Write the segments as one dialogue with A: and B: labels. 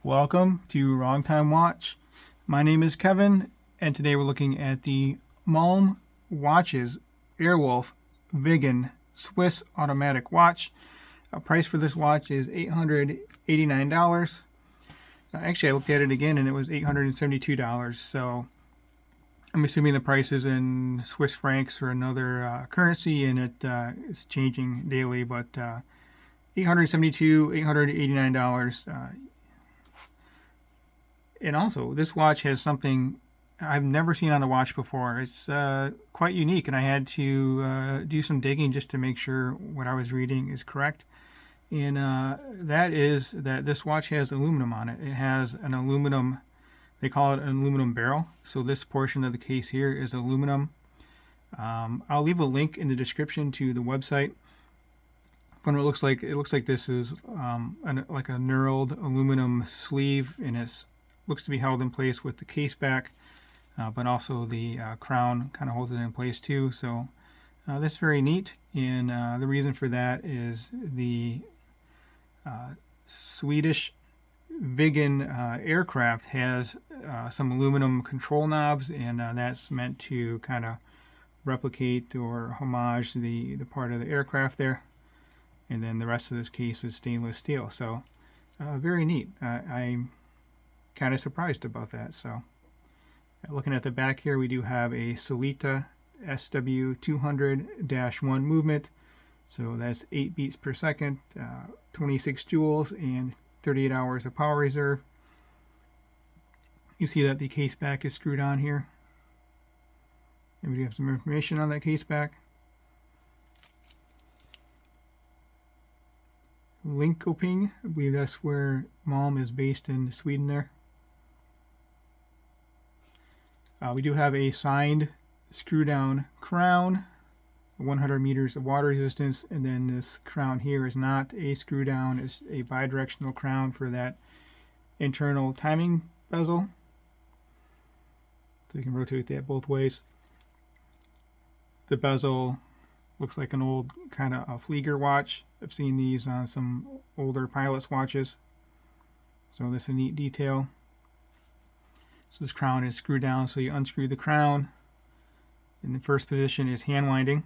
A: Welcome to Wrong Time Watch. My name is Kevin, and today we're looking at the MALM Watches Air Wolf Viggen Swiss automatic watch. Price for this watch is $889. Actually, I looked at it again and it was $872. So I'm assuming the price is in Swiss francs or another currency, and it is changing daily. But $889. And also, this watch has something I've never seen on a watch before. It's quite unique, and I had to do some digging just to make sure what I was reading is correct. And that is that this watch has aluminum on it. It has an aluminum, they call it an aluminum barrel. So this portion of the case here is aluminum. I'll leave a link in the description to the website. What it looks like this is like a knurled aluminum sleeve, and it's looks to be held in place with the case back, but also the crown kind of holds it in place too. So that's very neat, and the reason for that is the Swedish Viggen aircraft has some aluminum control knobs, and that's meant to kind of replicate or homage the part of the aircraft there. And then the rest of this case is stainless steel. So very neat. I'm kind of surprised about that. So looking at the back here, we do have a Solita SW200-1 movement. So that's 8 beats per second, 26 joules, and 38 hours of power reserve. You see that the case back is screwed on here. And we do have some information on that case back. Linkoping, I believe that's where MALM is based in Sweden there. We do have a signed screw down crown, 100 meters of water resistance, and then this crown here is not a screw down, it's a bidirectional crown for that internal timing bezel. So you can rotate that both ways. The bezel looks like an old kind of a Flieger watch. I've seen these on some older pilot's watches. So this is a neat detail. So this crown is screwed down, so you unscrew the crown. In the first position is hand winding.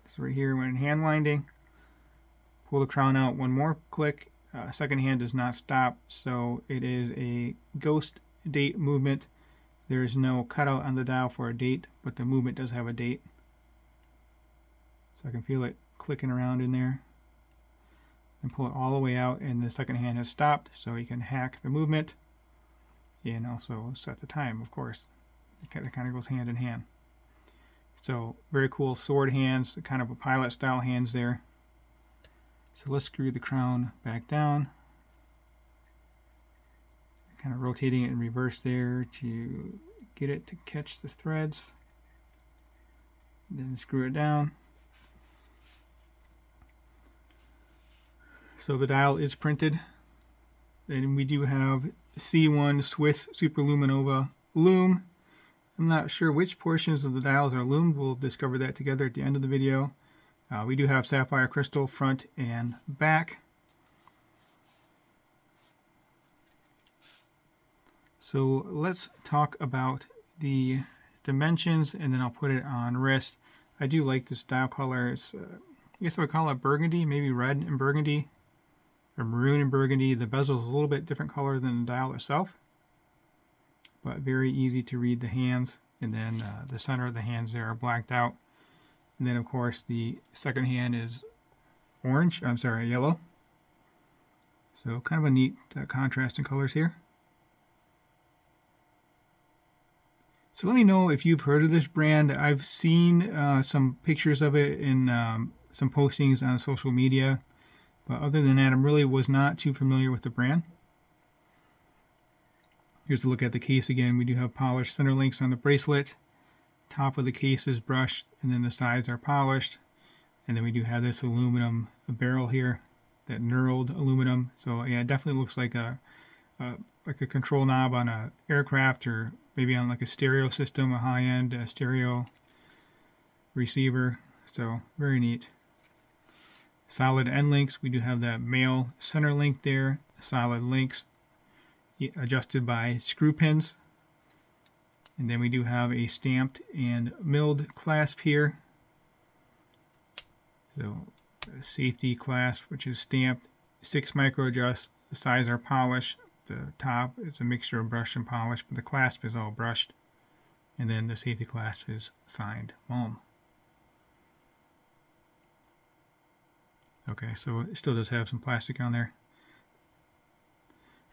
A: So right here, when hand winding, pull the crown out one more click. Second hand does not stop, so it is a ghost date movement. There is no cutout on the dial for a date, but the movement does have a date. So I can feel it clicking around in there. And pull it all the way out, and the second hand has stopped, so you can hack the movement and also set the time, of course. That kind of goes hand in hand. So very cool sword hands, kind of a pilot style hands there. So let's screw the crown back down. Kind of rotating it in reverse there to get it to catch the threads. Then screw it down. So the dial is printed. And we do have C1 Swiss Superluminova Loom. I'm not sure which portions of the dials are loomed. We'll discover that together at the end of the video. We do have sapphire crystal front and back. So let's talk about the dimensions, and then I'll put it on wrist. I do like this dial color. It's, I guess I would call it burgundy, maybe red and burgundy, or maroon and burgundy. The bezel is a little bit different color than the dial itself, but very easy to read the hands. And then the center of the hands there are blacked out. And then of course the second hand is yellow. So kind of a neat contrast in colors here. So let me know if you've heard of this brand. I've seen some pictures of it in some postings on social media. But other than that, I really was not too familiar with the brand. Here's a look at the case again. We do have polished center links on the bracelet. Top of the case is brushed, and then the sides are polished. And then we do have this aluminum barrel here, that knurled aluminum. So yeah, it definitely looks like a control knob on a aircraft, or maybe on like a stereo system, a high-end stereo receiver. So very neat. Solid end links. We do have that male center link there. Solid links adjusted by screw pins. And then we do have a stamped and milled clasp here. So a safety clasp, which is stamped, 6 micro adjust. The sides are polished. The top is a mixture of brushed and polished, but the clasp is all brushed. And then the safety clasp is signed MALM. Okay, so it still does have some plastic on there.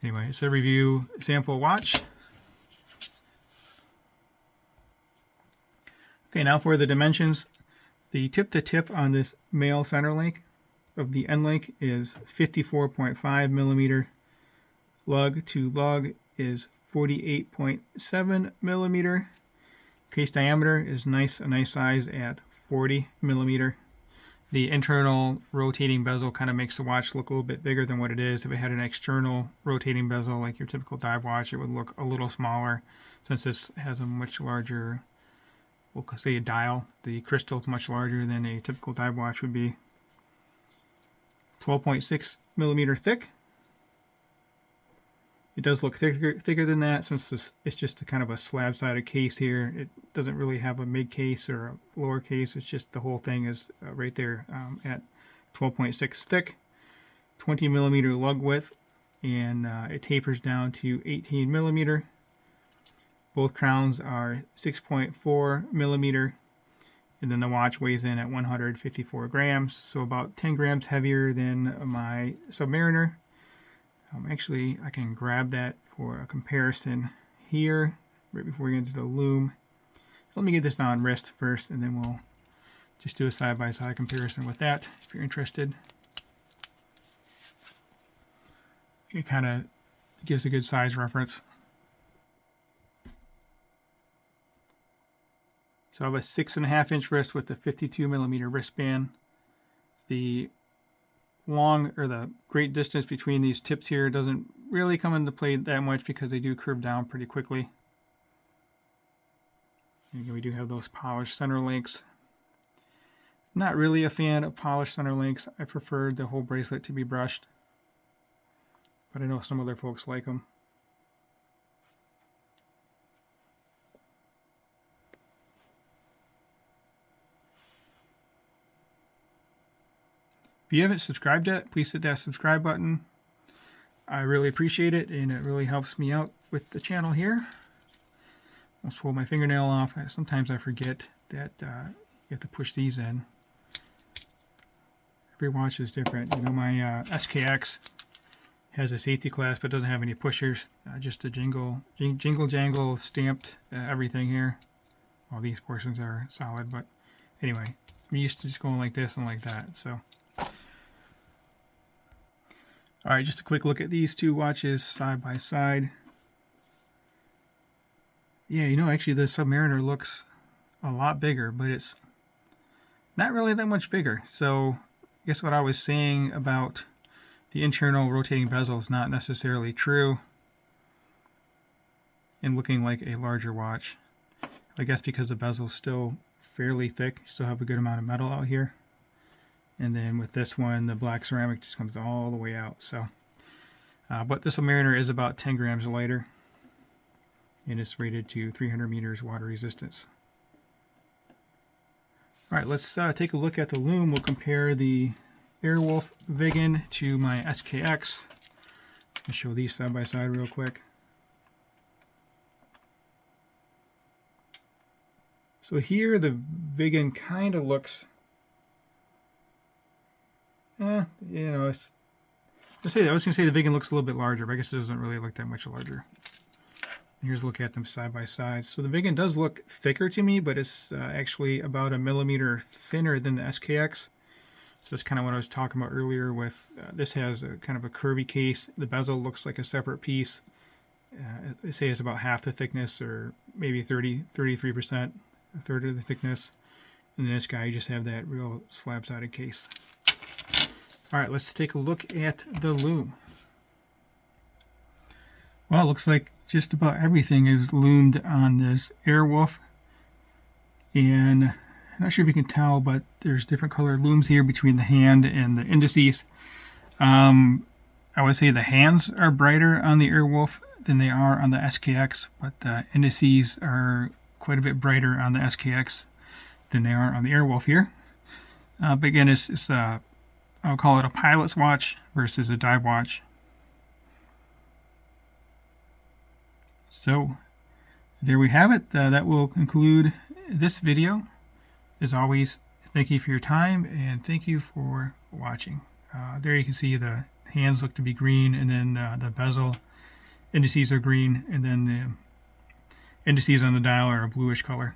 A: Anyway, it's a review sample watch. Okay, now for the dimensions. The tip-to-tip on this male center link of the end link is 54.5 millimeter. Lug to lug is 48.7 millimeter. Case diameter is a nice size at 40 millimeter. The internal rotating bezel kind of makes the watch look a little bit bigger than what it is. If it had an external rotating bezel like your typical dive watch, it would look a little smaller. Since this has a much larger, we'll say a dial, the crystal is much larger than a typical dive watch would be. 12.6 millimeter thick. It does look thicker than that, since it's just a kind of a slab-sided case here. It doesn't really have a mid case or a lower case. It's just the whole thing is right there at 12.6 thick, 20 millimeter lug width, and it tapers down to 18 millimeter. Both crowns are 6.4 millimeter, and then the watch weighs in at 154 grams, so about 10 grams heavier than my Submariner. Actually, I can grab that for a comparison here, right before we get into the Loom. Let me get this on wrist first, and then we'll just do a side-by-side comparison with that, if you're interested. It kind of gives a good size reference. So I have a 6.5 inch wrist with a 52 millimeter wristband. The the great distance between these tips here doesn't really come into play that much because they do curve down pretty quickly. And again, we do have those polished center links. Not really a fan of polished center links. I prefer the whole bracelet to be brushed, but I know some other folks like them. If you haven't subscribed yet, please hit that subscribe button. I really appreciate it, and it really helps me out with the channel here. Almost pulled my fingernail off. Sometimes I forget that you have to push these in. Every watch is different. You know, my SKX has a safety clasp, but doesn't have any pushers. Just a jingle jangle stamped everything here. Well, these portions are solid, but anyway, I'm used to just going like this and like that. So. Alright, just a quick look at these two watches side by side. Yeah, you know, actually the Submariner looks a lot bigger, but it's not really that much bigger. So I guess what I was saying about the internal rotating bezel is not necessarily true in looking like a larger watch. I guess because the bezel is still fairly thick, you still have a good amount of metal out here. And then with this one, the black ceramic just comes all the way out. So, but this Submariner is about 10 grams lighter, and it's rated to 300 meters water resistance. All right, let's take a look at the Loom. We'll compare the Air Wolf Viggen to my SKX. I'll show these side by side real quick. So here the Viggen kind of looks, you know, I was going to say the Viggen looks a little bit larger, but I guess it doesn't really look that much larger. Here's a look at them side by side. So the Viggen does look thicker to me, but it's actually about 1 millimeter thinner than the SKX. So that's kind of what I was talking about earlier with, this has a kind of a curvy case. The bezel looks like a separate piece. They say it's about half the thickness, or maybe 33%, a third of the thickness. And then this guy, you just have that real slab-sided case. All right, let's take a look at the Loom. Well, it looks like just about everything is loomed on this Air Wolf. And I'm not sure if you can tell, but there's different colored looms here between the hand and the indices. I I would say the hands are brighter on the Air Wolf than they are on the SKX, but the indices are quite a bit brighter on the SKX than they are on the Air Wolf here. But again, I'll call it a pilot's watch versus a dive watch. So there we have it. That will conclude this video. As always, thank you for your time and thank you for watching. There you can see the hands look to be green, and then the bezel indices are green, and then the indices on the dial are a bluish color.